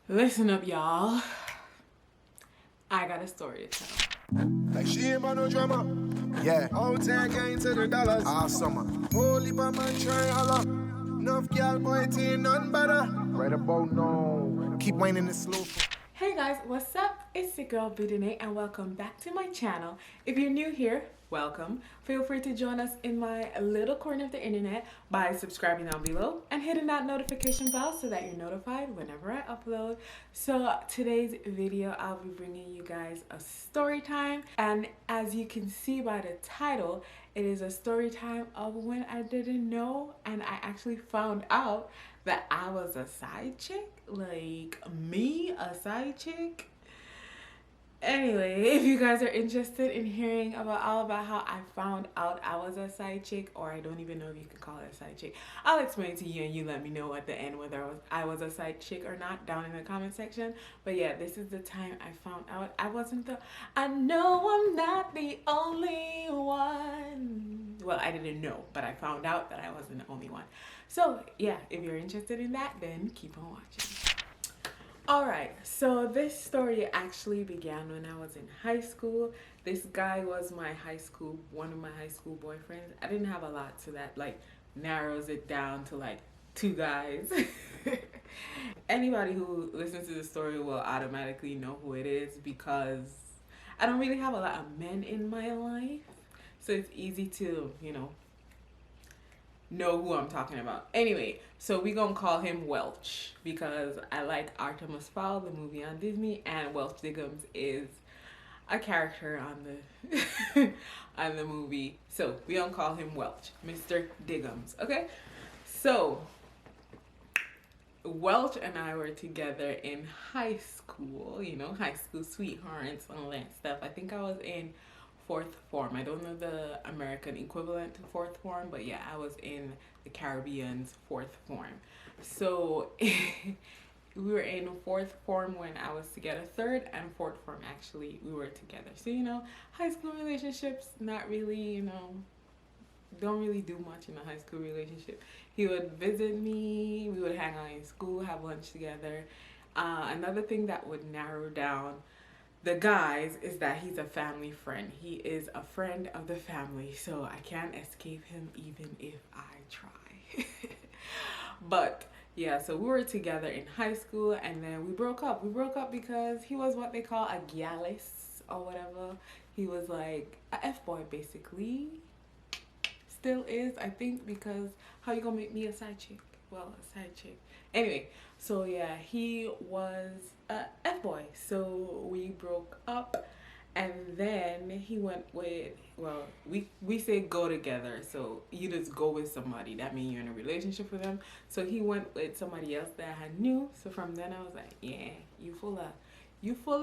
Listen up, y'all. I got a story to tell. Like she ain't about no drama. Yeah. Out there getting to the dollars. All summer. Holy but man try holla. Enough girl boy it ain't none better. Right about now. Keep whining the slow. Hey guys, what's up? It's your girl Bidene and welcome back to my channel. If you're new here, welcome. Feel free to join us in my little corner of the internet by subscribing down below and hitting that notification bell so that you're notified whenever I upload. So today's video, I'll be bringing you guys a story time, and as you can see by the title, it is a story time of when I didn't know and I actually found out that I was a side chick. Like me, a side chick. Anyway, if you guys are interested in hearing all about how I found out I was a side chick, or I don't even know if you can call it a side chick, I'll explain to you and you let me know at the end whether I was a side chick or not down in the comment section. But yeah, this is the time I found out I know I'm not the only one. Well, I didn't know, but I found out that I wasn't the only one. So yeah, if you're interested in that, then keep on watching. Alright, so this story actually began when I was in high school. This guy was one of my high school boyfriends. I didn't have a lot, so that like narrows it down to like 2 guys. Anybody who listens to the story will automatically know who it is because I don't really have a lot of men in my life. So it's easy to, know who I'm talking about. Anyway, so we gonna call him Welch because I like Artemis Fowl, the movie on Disney, and Welch Diggums is a character on the on the movie. So we gonna call him Welch, Mr. Diggums. Okay, so Welch and I were together in high school. High school sweethearts and all that stuff. I think I was in 4th form. I don't know the American equivalent to 4th form, but yeah, I was in the Caribbean's 4th form. So we were in 4th form when I was together. 3rd and 4th form, actually, we were together. So, high school relationships, not really, don't really do much in a high school relationship. He would visit me, we would hang out in school, have lunch together. Another thing that would narrow down the guys is that he's a family friend. He is a friend of the family, so I can't escape him even if I try. But yeah, so we were together in high school and then we broke up. We broke up because he was what they call a gallus or whatever. He was like a F-boy basically. Still is, I think, because how you gonna make me a side chick? Well, a side chick. Anyway, so yeah, he was a F-boy. So we broke up and then he went with, well, we say go together. So you just go with somebody. That means you're in a relationship with them. So he went with somebody else that I knew. So from then I was like, yeah, you full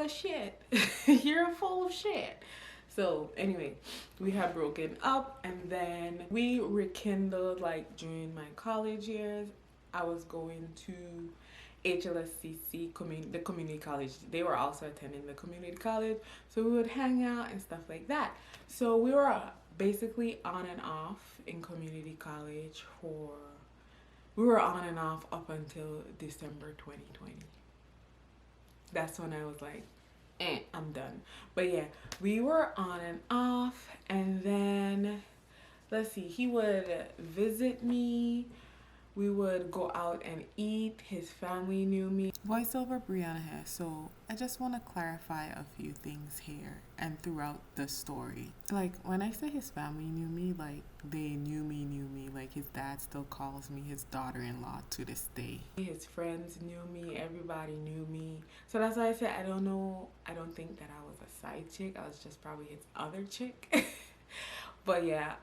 of shit. You're full of shit. So anyway, we had broken up and then we rekindled like during my college years. I was going to HLSCC, the community college. They were also attending the community college. So we would hang out and stuff like that. So we were basically on and off in community college we were on and off up until December 2020. That's when I was like, I'm done. But yeah, we were on and off, and then let's see, he would visit me, we would go out and eat, his family knew me. Voiceover Brianna here. So I just want to clarify a few things here and throughout the story. Like when I say his family knew me, like they knew me. Like his dad still calls me his daughter-in-law to this day. His friends knew me, everybody knew me. So that's why I said I don't think that I was a side chick. I was just probably his other chick. But yeah,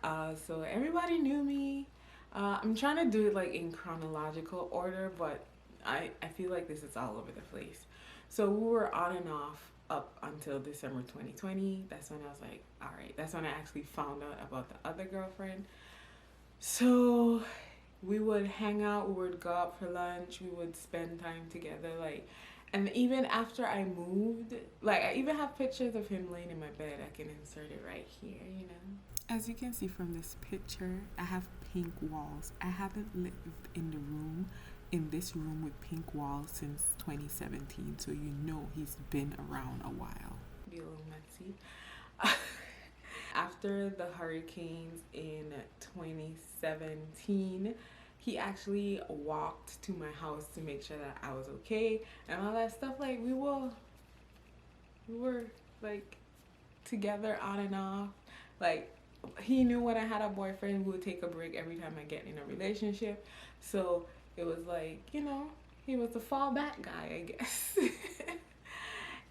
so everybody knew me. I'm trying to do it like in chronological order, but I feel like this is all over the place. So we were on and off up until December 2020. That's when I was like, all right. That's when I actually found out about the other girlfriend. So we would hang out, we would go out for lunch, we would spend time together, and even after I moved, I even have pictures of him laying in my bed. I can insert it right here, As you can see from this picture, I have pink walls. I haven't lived in the room in this room with pink walls since 2017, so you know he's been around a while. Be a little messy. After the hurricanes in 2017, he actually walked to my house to make sure that I was okay and all that stuff. Like we were like together on and off. Like he knew when I had a boyfriend, we would take a break every time I get in a relationship. So it was like, you know, he was the fallback guy, I guess.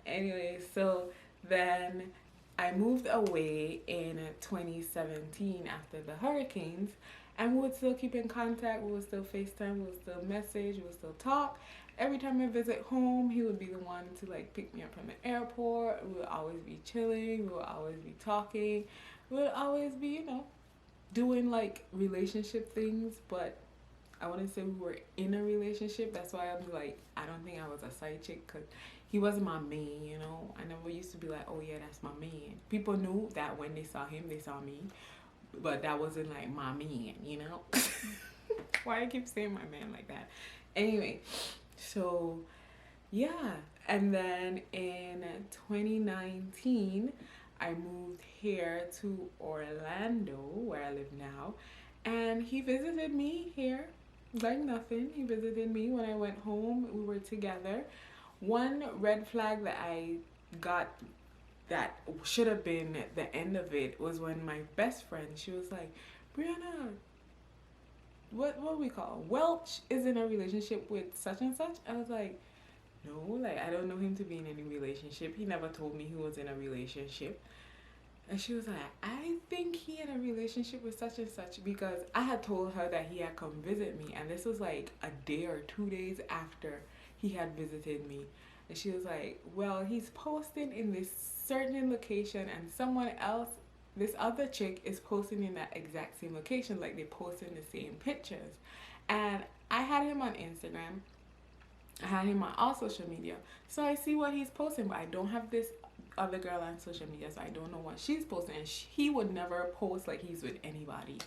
Anyway, so then I moved away in 2017 after the hurricanes, and we would still keep in contact. We would still FaceTime, we would still message, we would still talk. Every time I visit home, he would be the one to like pick me up from the airport. We would always be chilling, we would always be talking, we would always be, you know, doing like relationship things, but I wouldn't say we were in a relationship. That's why I'm like, I don't think I was a side chick, because he wasn't my main, you know. I never used to be like, oh yeah, that's my man. People knew that when they saw him, they saw me, but that wasn't like my man, you know. Why I keep saying my man like that? Anyway, so yeah, and then in 2019 I moved here to Orlando, where I live now, and he visited me here like nothing. He visited me when I went home. We were together. One red flag that I got that should have been the end of it was when my best friend, she was like, Brianna, what we call Welch is in a relationship with such and such. I was like, no, like I don't know him to be in any relationship. He never told me he was in a relationship. And she was like, I think he had a relationship with such and such, because I had told her that he had come visit me, and this was like a day or 2 days after he had visited me. And she was like, well, he's posting in this certain location, and someone else, this other chick, is posting in that exact same location, like they posted the same pictures. And I had him on Instagram, I had him on all social media, so I see what he's posting, but I don't have this other girl on social media, so I don't know what she's posting. And he would never post like he's with anybody.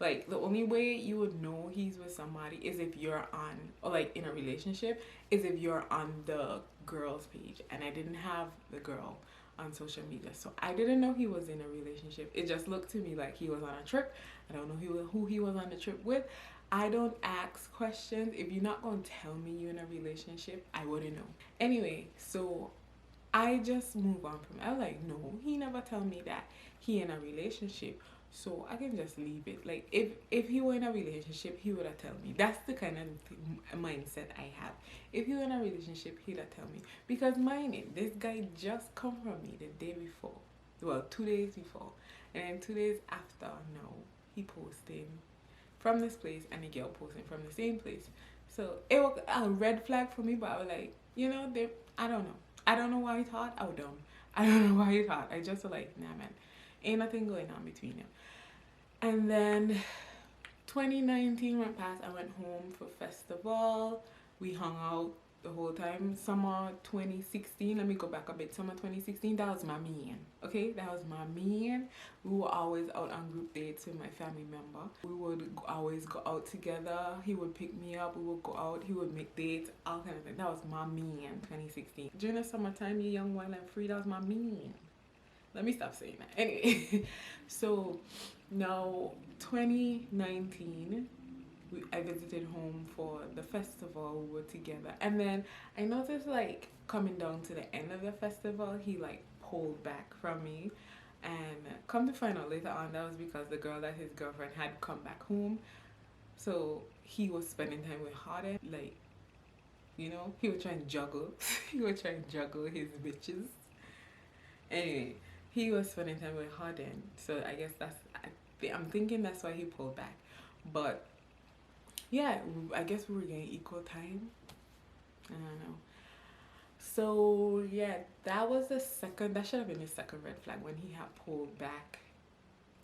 Like the only way you would know he's with somebody is if you're on, or like in a relationship, is if you're on the girl's page, and I didn't have the girl on social media, so I didn't know he was in a relationship. It just looked to me like he was on a trip. I don't know who he was on the trip with. I don't ask questions. If you're not going to tell me you're in a relationship, I wouldn't know. Anyway, so I just move on from it. I was like, no, he never tell me that he in a relationship, so I can just leave it. Like if he were in a relationship, he would have tell me. That's the kind of mindset I have. If he were in a relationship, he'd have tell me. Because mind it, this guy just come from me the day before. Well, 2 days before. And then 2 days after, no, he posted from this place and the girl posting from the same place. So it was a red flag for me, but I was like, you know, I don't know. I don't know why he thought I was dumb. I don't know why he thought. I just was like, nah man, ain't nothing going on between them. And then 2019 went past. I went home for festival. We hung out the whole time. Summer 2016, let me go back a bit. Summer 2016, that was my man. Okay, that was my man. We were always out on group dates with my family member. We would always go out together. He would pick me up. We would go out. He would make dates, all kind of things. That was my man, 2016. During the summertime, you young, wild, and free, that was my man. Let me stop saying that. Anyway, so now 2019, I visited home for the festival. We were together, and then I noticed like coming down to the end of the festival, he like pulled back from me, and come to find out later on, that was because the girl that his girlfriend had come back home, so he was spending time with Harden. Like, you know, he was trying to juggle. He was trying to juggle his bitches. Anyway, he was spending time with Harden, so I guess I'm thinking that's why he pulled back. But yeah, I guess we were getting equal time. I don't know. So yeah, that should have been the second red flag, when he had pulled back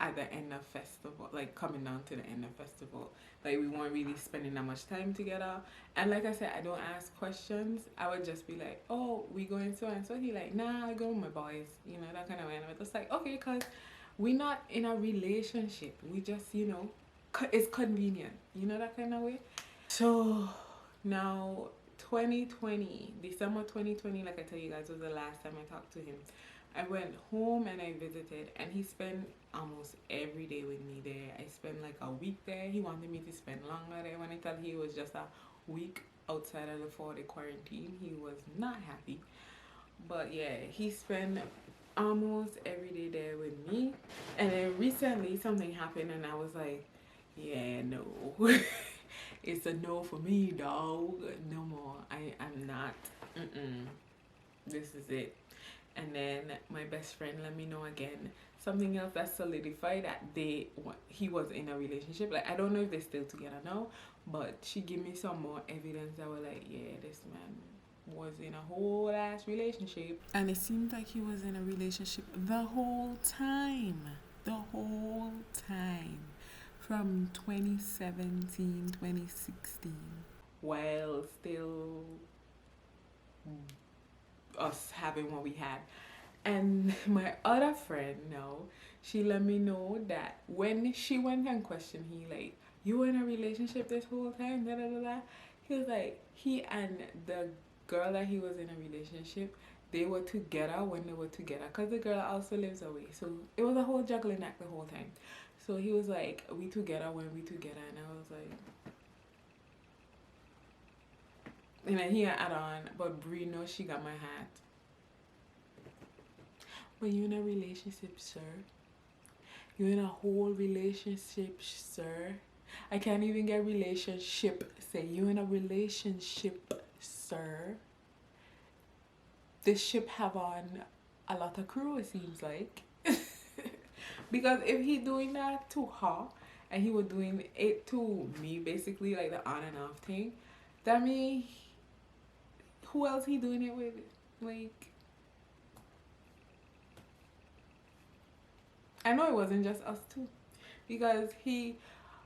at the end of festival, like coming down to the end of festival. Like we weren't really spending that much time together. And like I said, I don't ask questions. I would just be like, oh, we going so and so. He like, nah, I go with my boys, you know, that kind of way. And I was just like, okay, cause we're not in a relationship. We just, you know, it's convenient, you know, that kind of way. So Now, 2020, December 2020, like I tell you guys, was the last time I talked to him. I went home and I visited, and he spent almost every day with me there. I spent like a week there. He wanted me to spend longer there. When I told him it was just a week outside of the 4-day quarantine, he was not happy. But yeah, he spent almost every day there with me. And then recently something happened, and I was like, yeah, no. It's a no for me, dog. No more. I'm not. This is it. And then my best friend let me know again something else that solidified that he was in a relationship. Like, I don't know if they're still together now, but she gave me some more evidence that were like, yeah, this man was in a whole ass relationship. And it seemed like he was in a relationship the whole time. The whole time. From 2017, 2016. While still us having what we had. And my other friend, no, she let me know that when she went and questioned he, like, you were in a relationship this whole time, da da da da. He was like, he and the girl that he was in a relationship, they were together when they were together, because the girl also lives away. So it was a whole juggling act the whole time. So he was like, we together when we together, and I was like, and then he add on, but Brie knows she got my hat. But you in a relationship, sir? You in a whole relationship, sir? I can't even get relationship. Say you in a relationship, sir. This ship have on a lot of crew, it seems like. Because if he doing that to her, and he was doing it to me, basically, like the on and off thing, that means who else he doing it with? Like, I know it wasn't just us two, because he,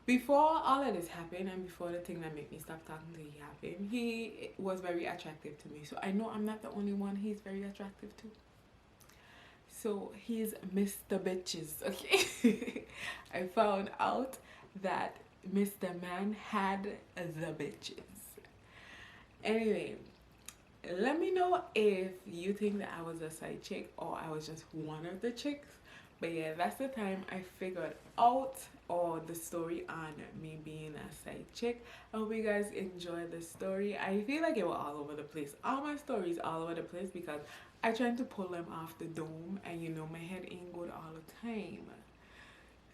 before all of this happened and before the thing that made me stop talking to he happened, he was very attractive to me. So I know I'm not the only one he's very attractive to. So he's Mr. Bitches, okay? I found out that Mr. Man had the bitches. Anyway, let me know if you think that I was a side chick or I was just one of the chicks. But yeah, that's the time I figured out the story on me being a side chick. I hope you guys enjoyed the story. I feel like it was all over the place. All my stories all over the place because I tried to pull them off the dome, and you know my head ain't good all the time.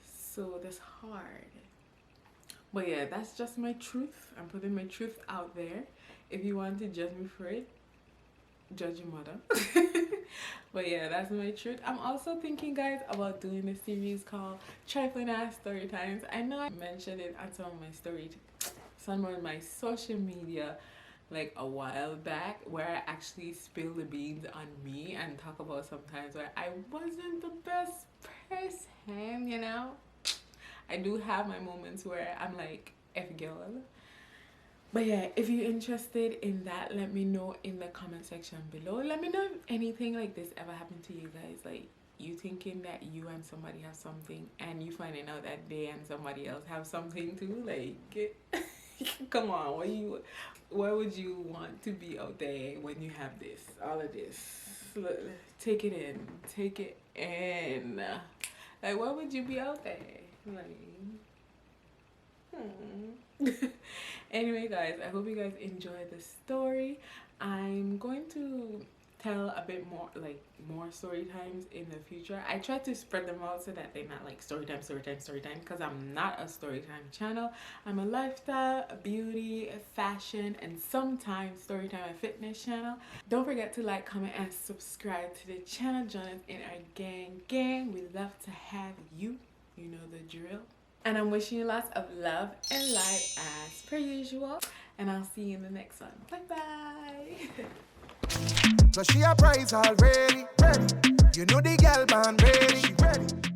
So that's hard. But yeah, that's just my truth. I'm putting my truth out there. If you want to judge me for it, judge your mother. But yeah, that's my truth. I'm also thinking, guys, about doing a series called Trifling Ass Story Times. I know I mentioned it on some of my social media like a while back, where I actually spill the beans on me and talk about sometimes where I wasn't the best person, you know. I do have my moments where I'm like, F girl. But yeah, if you're interested in that, let me know in the comment section below. Let me know if anything like this ever happened to you guys. Like, you thinking that you and somebody have something and you finding out that they and somebody else have something too. Like, come on, where would you want to be out there when you have this, all of this? Take it in. Like, where would you be out there? Like, Anyway, guys, I hope you guys enjoyed the story. I'm going to tell a bit more, like more story times in the future. I try to spread them out so that they're not like story time, because I'm not a story time channel. I'm a lifestyle, a beauty, a fashion, and sometimes story time and fitness channel. Don't forget to like, comment, and subscribe to the channel. Join us in our gang. We love to have you. You know the drill. And I'm wishing you lots of love and light as per usual. And I'll see you in the next one. Bye-bye. So she a prize already, ready. You know the girl band ready, she ready.